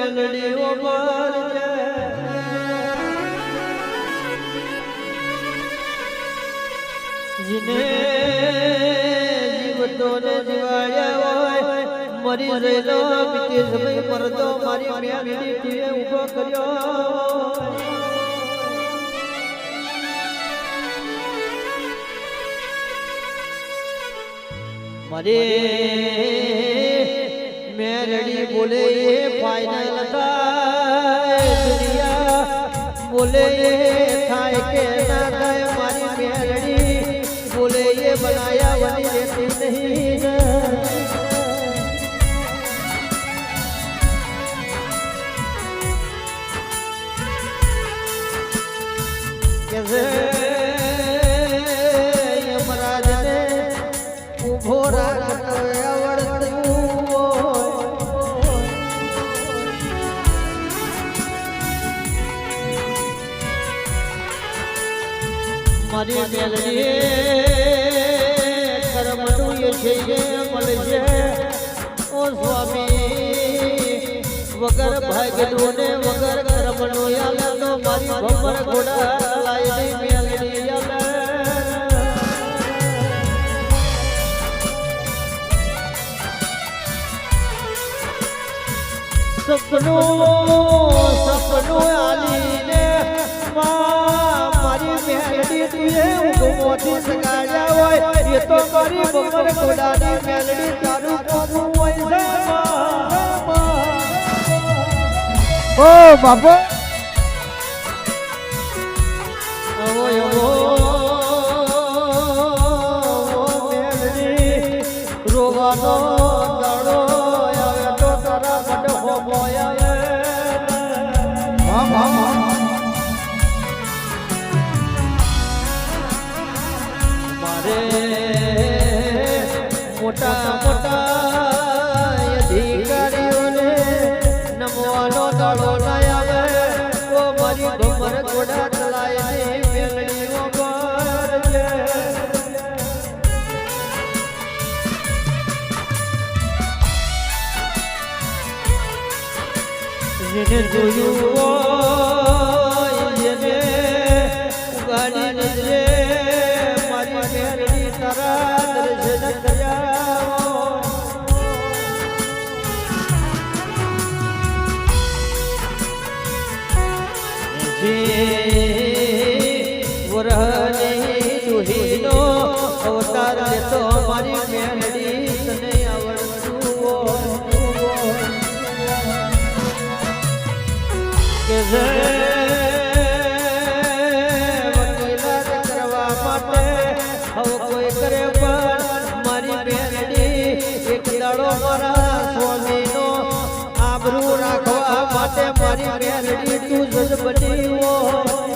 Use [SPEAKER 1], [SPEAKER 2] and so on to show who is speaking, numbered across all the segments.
[SPEAKER 1] Meldi Uber જીને જીવતો ને જીવાડ્યા હોય મરી રહેલો બીતે સમય પરતો મારી મેલડી તુએ ઉભો કર્યો मरे मेरड़ी बोले ये फाइनल था दुनिया बोले ये थाय के ना थाय मारी मेरड़ी बोले ये बनाया वनी रहती नहीं कैसे यमराज ने उभोरा મારી મેલડી કરમનું એ છે મળશે ઓ સ્વામી વગર ભાગ્યનું ને વગર કરમનું યાલે તો મારી ભમર ઘોડા લાઈ મેલડી યાલે સપનું આલીને મારી મેલડી તુએ ઉગમોથી સગાડ્યા હોય એ તો મારી ભમર ઘોડાની મેલડી તારું કોનું હોય છે ઓ બાપા મેલડી રોવાનો દાડો આવે તો તારા માટે હોમો આવે મારે મોટા મોટા અધિકારીઓને નમવાનો દાડો ના આવે તો મારી ભમર ઘોડા ચલાય મેલડીઓ પર જેને જોયું હોય જેને ઉગાડી નજરે મારી મેલડી તારા દર્શન કર્યા વરહની દુહીનો અવતાર લેતો મારી મેલડી તને આવડતું કે વકીલાત કરવા માટે હવે કોઈ કરે પણ મારી મેલડી એક દાડો મારા સ્વામીનો આબરૂ રાખવા માટે મારી મેલડી તું જજ બની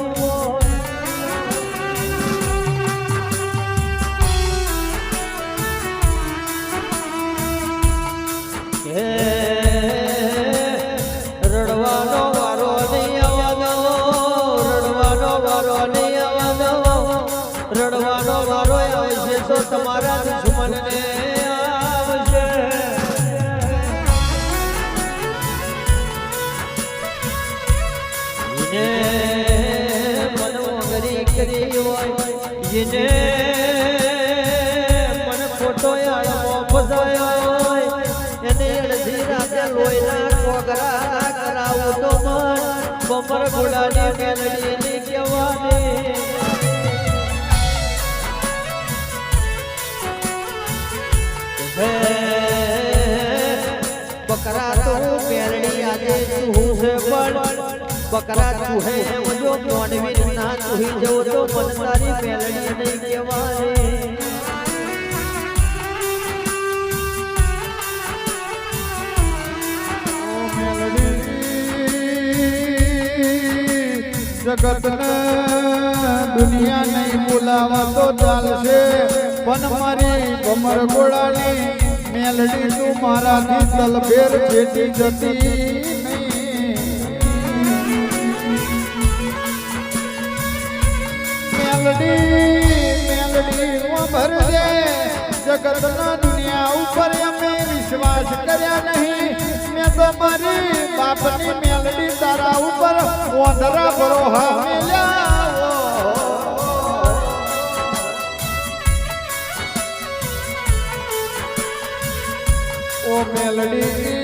[SPEAKER 1] રડવાનો વારો નહીં આવવાનો રડવાનો વારો નહીં આવવાનો રડવાનો વારો આવશે તો તમારા દુશ્મનને આવશે મનોગરી કરી હોય જેને મન ખોટો આળમો ફસાયો હોય એને અડધી રાતે લોહીના કોગરા કરાવું તો મન ભમર ઘોડાની મેલડીની કહેવાની બકરા તો મેલડી આજે તું છે પણ બકરા તું હે જો મોડવી ના તું જવો તો મન તારી મેલડી નહીં કહેવાની
[SPEAKER 2] જગતને દુનિયા નહીં બોલાવા તો ચાલશે પણ મારી ભમર ઘોડાની મેલડી તું મારાથી તલફેર છેટી જતી મેલડી ભરજે જગતના દુનિયા ઉપર અમે વિશ્વાસ કર્યા નહીં મેં તો મારી બાપની મેલડી તારા ઉપર ઓંધરા ભરોહા મેલ્યા ઓ મેલડી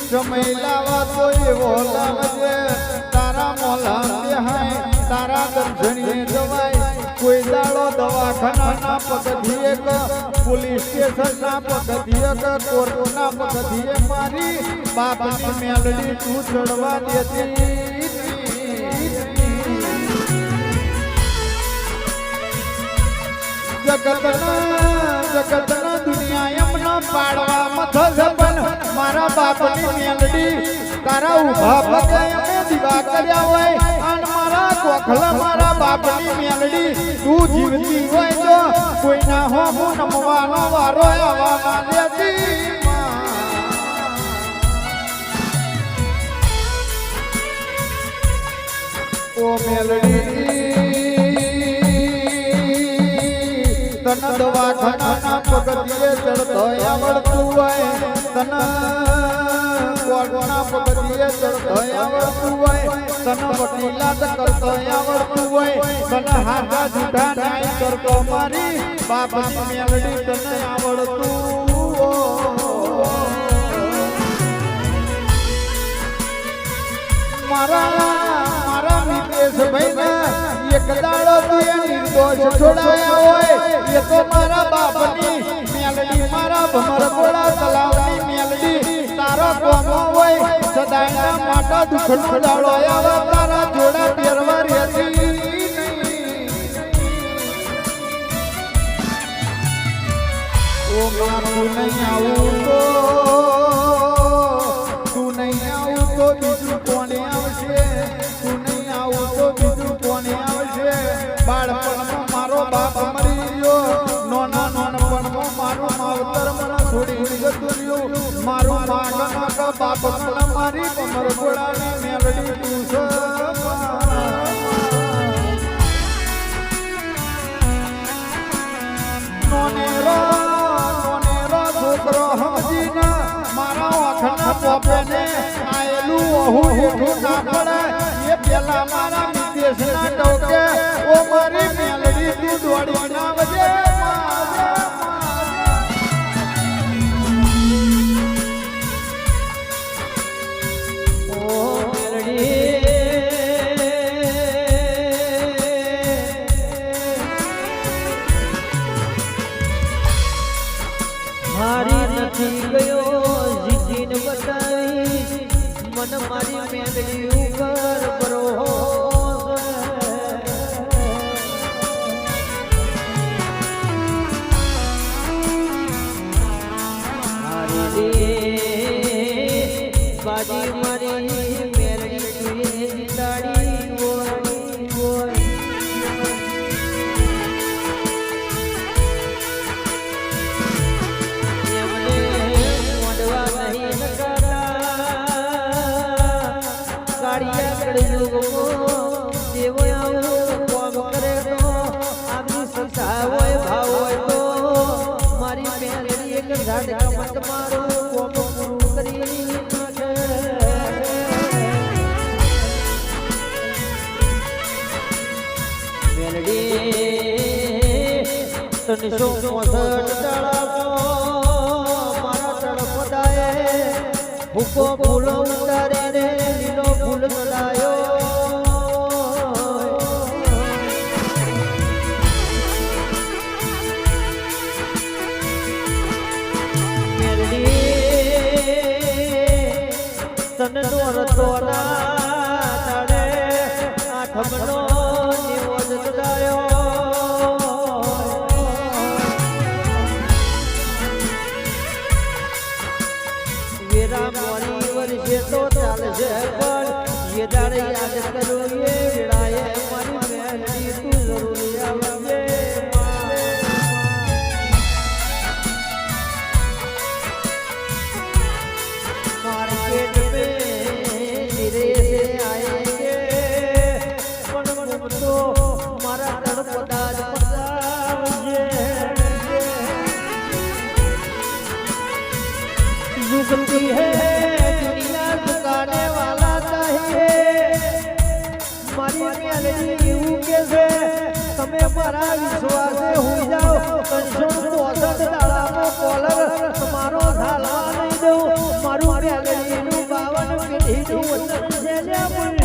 [SPEAKER 2] સમય લાવા તો એવો લાવજે તારા મોલા દેહાય તારા દર્શનીએ જવાય કોઈ દાડો દવાખાના પગથિયે કે પોલીસ સ્ટેશન ના પગથિયે કે કોર્ટ ના પગથિયે મારી બાપની મેલડી તું ચડવા દેતી જગતના દુનિયા એમનો પાડવા મથલ પણ મારા બાપની મેલડી તારા ઉભા પગે અમે દીવા કર્યા હોય અને મારા કોખલા મારા બાપની મેલડી તું જીવતી હોય તો કોઈના હોમો નમવાનો વારો આવવા દેતી ઓ મેલડી તન દવાખાના પગથિયે ચડતો આવડતું હોય તન કોર્ટના પગથિયે ચડતો આવડતું હોય તન વકીલાત કરતો આવડતું હોય તન હાથા જૂઠા ન્યાય કરતો મારી બાપની મેલડી તને આવડતું મારા મિત્રેશ ભાઈ એક દાડો તું નિર્દોષ છોડાયા હોય એ તો મારા બાપની મેલડી મારા ભમર ગોળા તલાવની મેલડી તારો કોમો હોય સદાયના માટા દુખનો દાડો આવે તારા જોડા પહેરવા રહેતી ઓ મારું નહીં આવું તો બીજું કોને આવશે તું નહીં આવું તો બીજું કોને આવશે બાળપણમાં મારો બાપ મરી ગયો નાનપણમાં મારું માવતર મને છોડી જતું રહ્યું મારું માગનો બાપ મને મારી કમર ગોળાની મેલડી તું છે નોનેરો છોકરો સમજીને મારા ઓખના પોપને આયેલું ઓહું હેઠું ના પડે એ પેલા મારા વિદેશના ટોકે ઓ મારી મેલડી તું દોડી ના વજે
[SPEAKER 1] મારી નથી ગયો જીજીને બતાવી મન મારી મેલડી ઉપર ભરોસો બાજી મારી મેલડી જીતાડી મારી મેલડી એક ઝાડ કમત મારું કોમ પૂરું કરી મેલડી 365 દાડા મારા તળપદાએ ભૂકો ફૂલો ઉતારીને લીલો ફૂલ ચડાયો તનનો રતો ના તાળે આઠમનો નિવોદ ચડાયો વેરા મોરી વર્ષે તો ચાલશે પણ એ દાડે યાદ કરું એ વેળાએ મારી મેલડી તું જરૂરી આવજે मार्केट में धीरे से आएंगे મારી મેલડી એવું કે છે તમે મારા વિશ્વાસે હોઈ જાઓ 365 દાડાનો કોલર તમારો ઝાલવા નહીં દઉં મારું મેલડીનું 52 પેઢીનું વચન છે લે